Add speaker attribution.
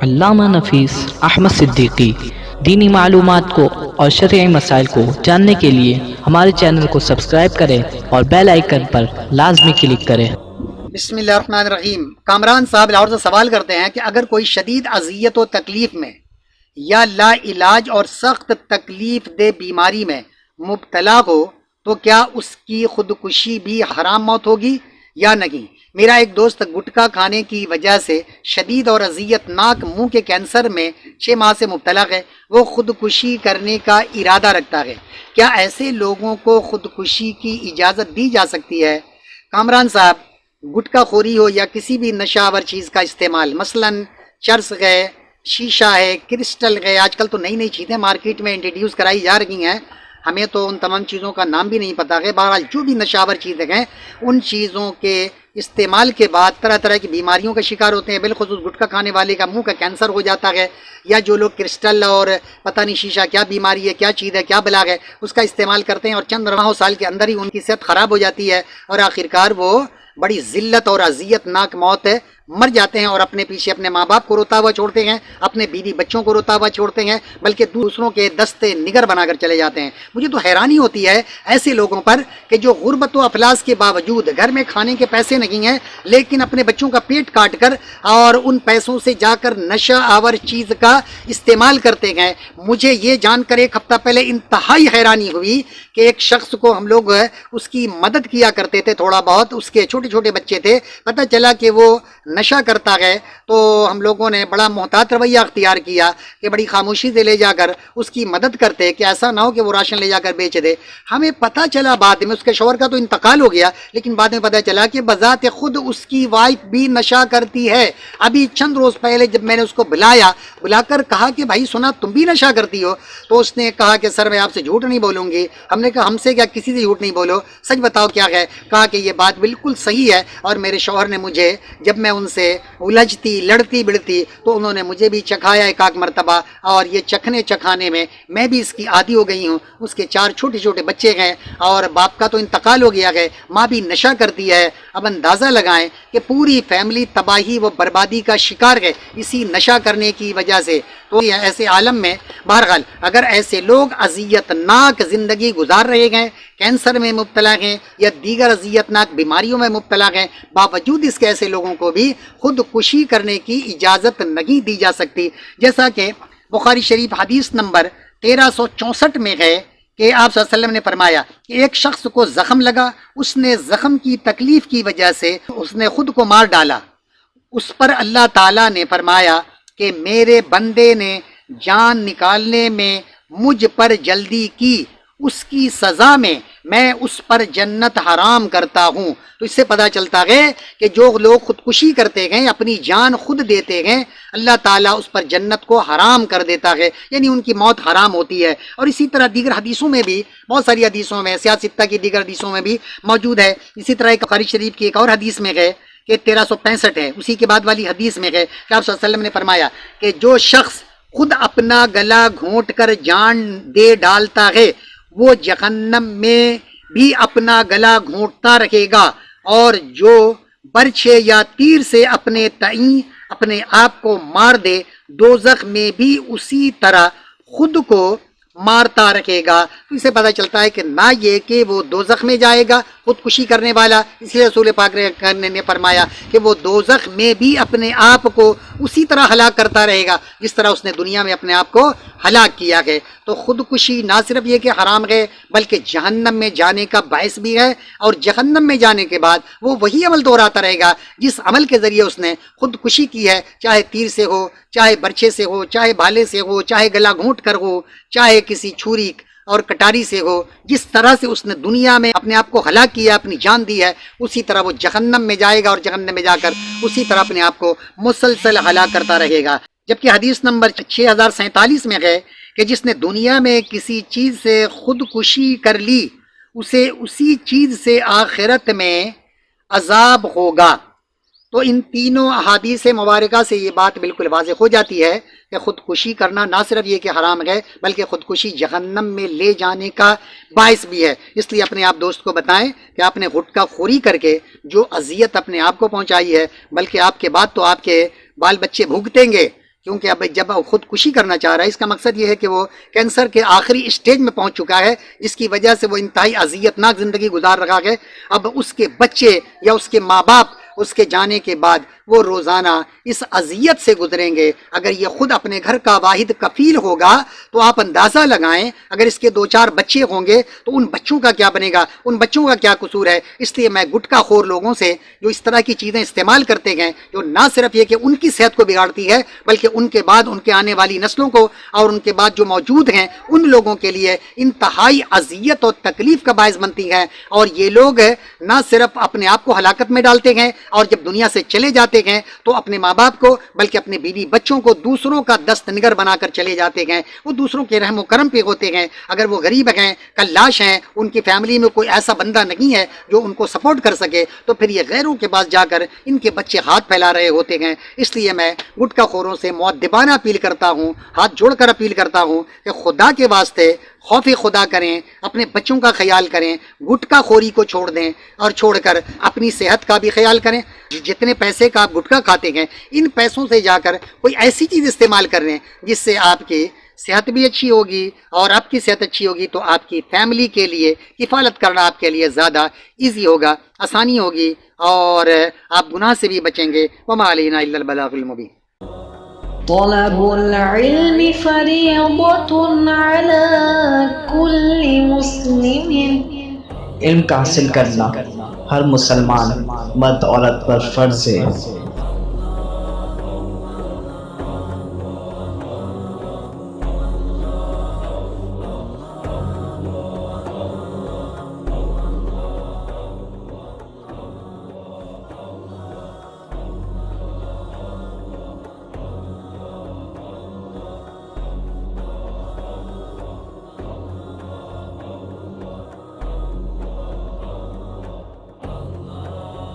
Speaker 1: علامہ نفیس احمد صدیقی دینی معلومات کو اور شرعی مسائل کو جاننے کے لیے ہمارے چینل کو سبسکرائب کریں اور بیل آئیکن پر لازمی کلک کریں۔
Speaker 2: بسم اللہ الرحمن الرحیم۔ کامران صاحب لاہور سے سوال کرتے ہیں کہ اگر کوئی شدید اذیت و تکلیف میں یا لا علاج اور سخت تکلیف دہ بیماری میں مبتلا ہو تو کیا اس کی خودکشی بھی حرام موت ہوگی یا نہیں؟ میرا ایک دوست گٹکا کھانے کی وجہ سے شدید اور اذیت ناک منہ کے کینسر میں 6 ماہ سے مبتلا ہے۔ وہ خودکشی کرنے کا ارادہ رکھتا ہے، کیا ایسے لوگوں کو خودکشی کی اجازت دی جا سکتی ہے؟ کامران صاحب، گٹکا خوری ہو یا کسی بھی نشہ آور چیز کا استعمال، مثلاً چرس ہے، شیشہ ہے، کرسٹل ہے، آج کل تو نئی نئی چیزیں مارکیٹ میں انٹروڈیوس کرائی جا رہی ہیں، ہمیں تو ان تمام چیزوں کا نام بھی نہیں پتہ ہے۔ بہرحال جو بھی نشہ آور چیزیں ہیں ان چیزوں کے استعمال کے بعد طرح طرح کی بیماریوں کا شکار ہوتے ہیں، بالخصوص گٹکا کھانے والے کا منہ کا کینسر ہو جاتا ہے، یا جو لوگ کرسٹل اور پتہ نہیں شیشہ کیا بیماری ہے، کیا چیز ہے، کیا بلا ہے، اس کا استعمال کرتے ہیں اور چند ماہ سال کے اندر ہی ان کی صحت خراب ہو جاتی ہے اور آخرکار وہ بڑی ذلت اور اذیت ناک موت مر جاتے ہیں اور اپنے پیچھے اپنے ماں باپ کو روتا ہوا چھوڑتے ہیں، اپنے بیوی بچوں کو روتا ہوا چھوڑتے ہیں، بلکہ دوسروں کے دستے نگر بنا کر چلے جاتے ہیں۔ مجھے تو حیرانی ہوتی ہے ایسے لوگوں پر کہ جو غربت و افلاس کے باوجود گھر میں کھانے کے پیسے نہیں ہیں لیکن اپنے بچوں کا پیٹ کاٹ کر اور ان پیسوں سے جا کر نشہ آور چیز کا استعمال کرتے گئے۔ مجھے یہ جان کر ایک ہفتہ پہلے انتہائی حیرانی ہوئی کہ ایک شخص کو ہم لوگ اس کی مدد کیا کرتے تھے تھوڑا بہت، اس کے چھوٹے چھوٹے بچے تھے، پتہ چلا کہ وہ نشہ کرتا ہے، تو ہم لوگوں نے بڑا محتاط رویہ اختیار کیا کہ بڑی خاموشی سے لے جا کر اس کی مدد کرتے کہ ایسا نہ ہو کہ وہ راشن لے جا کر بیچ دے۔ ہمیں پتہ چلا بعد میں، اس کے شوہر کا تو انتقال ہو گیا، لیکن بعد میں پتہ چلا کہ بذات خود اس کی وائف بھی نشہ کرتی ہے۔ ابھی چند روز پہلے جب میں نے اس کو بلا کر کہا کہ بھائی سنا تم بھی نشہ کرتی ہو، تو اس نے کہا کہ سر میں آپ سے جھوٹ نہیں بولوں گی۔ ہم نے کہا ہم سے کیا، کسی سے جھوٹ نہیں بولو، سچ بتاؤ کیا ہے۔ کہا کہ یہ بات بالکل صحیح ہے، اور میرے شوہر نے مجھے، جب میں ان سے الجھتی لڑتی بڑھتی تو انہوں نے مجھے بھی چکھایا ایک آدھ مرتبہ، اور یہ چکھانے میں میں بھی اس کی عادی ہو گئی ہوں۔ اس کے 4 چھوٹے چھوٹے بچے ہیں اور باپ کا تو انتقال ہو گیا ہے، ماں بھی نشہ کرتی ہے۔ اب اندازہ لگائیں کہ پوری فیملی تباہی و بربادی کا شکار ہے اسی نشہ کرنے کی وجہ سے۔ تو ایسے عالم میں بہرحال اگر ایسے لوگ اذیت ناک زندگی گزار رہے ہیں، کینسر میں مبتلا ہیں یا دیگر اذیت ناک بیماریوں میں مبتلا ہیں، باوجود اس کے ایسے لوگوں کو بھی خودکشی کرنے کی اجازت نہیں دی جا سکتی، جیسا کہ بخاری شریف حدیث نمبر 1364 میں ہے کہ آپ صلی اللہ علیہ وسلم نے فرمایا کہ ایک شخص کو زخم لگا، اس نے زخم کی تکلیف کی وجہ سے اس نے خود کو مار ڈالا۔ اس پر اللہ تعالیٰ نے فرمایا کہ میرے بندے نے جان نکالنے میں مجھ پر جلدی کی، اس کی سزا میں اس پر جنت حرام کرتا ہوں۔ تو اس سے پتہ چلتا ہے کہ جو لوگ خودکشی کرتے ہیں، اپنی جان خود دیتے ہیں، اللہ تعالیٰ اس پر جنت کو حرام کر دیتا ہے، یعنی ان کی موت حرام ہوتی ہے۔ اور اسی طرح دیگر حدیثوں میں بھی، بہت ساری حدیثوں میں، سیاہ ستہ کی دیگر حدیثوں میں بھی موجود ہے۔ اسی طرح ایک بخاری شریف کی ایک اور حدیث میں ہے کہ 1365 ہے، اسی کے بعد والی حدیث میں ہے کہ آپ صلی اللہ علیہ وسلم نے فرمایا کہ جو شخص خود اپنا گلا گھونٹ کر جان دے ڈالتا ہے وہ جہنم میں بھی اپنا گلا گھونٹتا رہے گا، اور جو برچھے یا تیر سے اپنے تئیں اپنے آپ کو مار دے دوزخ میں بھی اسی طرح خود کو مارتا رہے گا۔ تو اسے پتہ چلتا ہے کہ نہ یہ کہ وہ دوزخ میں جائے گا خودکشی کرنے والا، اس لیے رسول پاک نے فرمایا کہ وہ دوزخ میں بھی اپنے آپ کو اسی طرح ہلاک کرتا رہے گا جس طرح اس نے دنیا میں اپنے آپ کو ہلاک کیا ہے۔ تو خودکشی نہ صرف یہ کہ حرام ہے بلکہ جہنم میں جانے کا باعث بھی ہے، اور جہنم میں جانے کے بعد وہ وہی عمل دہراتا رہے گا جس عمل کے ذریعے اس نے خودکشی کی ہے، چاہے تیر سے ہو، چاہے برچھے سے ہو، چاہے بھالے سے ہو، چاہے گلا گھونٹ کر ہو، چاہے کسی چھری اور کٹاری سے ہو۔ جس طرح سے اس نے دنیا میں اپنے آپ کو ہلاک کیا، اپنی جان دی ہے، اسی طرح وہ جہنم میں جائے گا اور جہنم میں جا کر اسی طرح اپنے آپ کو مسلسل ہلاک کرتا رہے گا۔ جبکہ حدیث نمبر 6047 میں ہے کہ جس نے دنیا میں کسی چیز سے خودکشی کر لی اسے اسی چیز سے آخرت میں عذاب ہوگا۔ تو ان تینوں احادیث مبارکہ سے یہ بات بالکل واضح ہو جاتی ہے کہ خودکشی کرنا نہ صرف یہ کہ حرام ہے بلکہ خودکشی جہنم میں لے جانے کا باعث بھی ہے۔ اس لیے اپنے آپ دوست کو بتائیں کہ آپ نے گٹکا خوری کر کے جو اذیت اپنے آپ کو پہنچائی ہے، بلکہ آپ کے بعد تو آپ کے بال بچے بھگتیں گے، کیونکہ اب جب وہ خودکشی کرنا چاہ رہا ہے، اس کا مقصد یہ ہے کہ وہ کینسر کے آخری اسٹیج میں پہنچ چکا ہے، جس کی وجہ سے وہ انتہائی اذیت ناک زندگی گزار رہا ہے۔ اب اس کے بچے یا اس کے ماں باپ اس کے جانے کے بعد وہ روزانہ اس اذیت سے گزریں گے۔ اگر یہ خود اپنے گھر کا واحد کفیل ہوگا تو آپ اندازہ لگائیں، اگر اس کے 2-4 بچے ہوں گے تو ان بچوں کا کیا بنے گا، ان بچوں کا کیا قصور ہے۔ اس لیے میں گٹکا خور لوگوں سے جو اس طرح کی چیزیں استعمال کرتے ہیں، جو نہ صرف یہ کہ ان کی صحت کو بگاڑتی ہے بلکہ ان کے بعد ان کے آنے والی نسلوں کو اور ان کے بعد جو موجود ہیں ان لوگوں کے لیے انتہائی اذیت اور تکلیف کا باعث بنتی ہے۔ اور یہ لوگ نہ صرف اپنے آپ کو ہلاکت میں ڈالتے ہیں اور جب دنیا سے چلے جاتے ہیں تو اپنے ماں باپ کو بلکہ اپنے بیوی بچوں کو دوسروں کا دست نگر بنا کر چلے جاتے ہیں۔ وہ دوسروں کے رحم و کرم پہ ہوتے ہیں۔ اگر وہ غریب ہیں، کلاش ہیں، ان کی فیملی میں کوئی ایسا بندہ نہیں ہے جو ان کو سپورٹ کر سکے، تو پھر یہ غیروں کے پاس جا کر ان کے بچے ہاتھ پھیلا رہے ہوتے ہیں۔ اس لیے میں گٹکا خوروں سے مؤدبانہ اپیل کرتا ہوں، ہاتھ جوڑ کر اپیل کرتا ہوں کہ خدا کے واسطے خوف خدا کریں، اپنے بچوں کا خیال کریں، گٹکا خوری کو چھوڑ دیں اور چھوڑ کر اپنی صحت کا بھی خیال کریں۔ جتنے پیسے کا آپ گٹکا کھاتے ہیں، ان پیسوں سے جا کر کوئی ایسی چیز استعمال کر لیں جس سے آپ کی صحت بھی اچھی ہوگی، اور آپ کی صحت اچھی ہوگی تو آپ کی فیملی کے لیے کفالت کرنا آپ کے لیے زیادہ ایزی ہوگا، آسانی ہوگی، اور آپ گناہ سے بھی بچیں گے۔ وما علینا الا البلاغ المبین۔
Speaker 3: طلب العلم فریضة على كل مسلم۔
Speaker 4: علم کا حاصل کرنا ہر مسلمان مرد عورت پر فرض ہے۔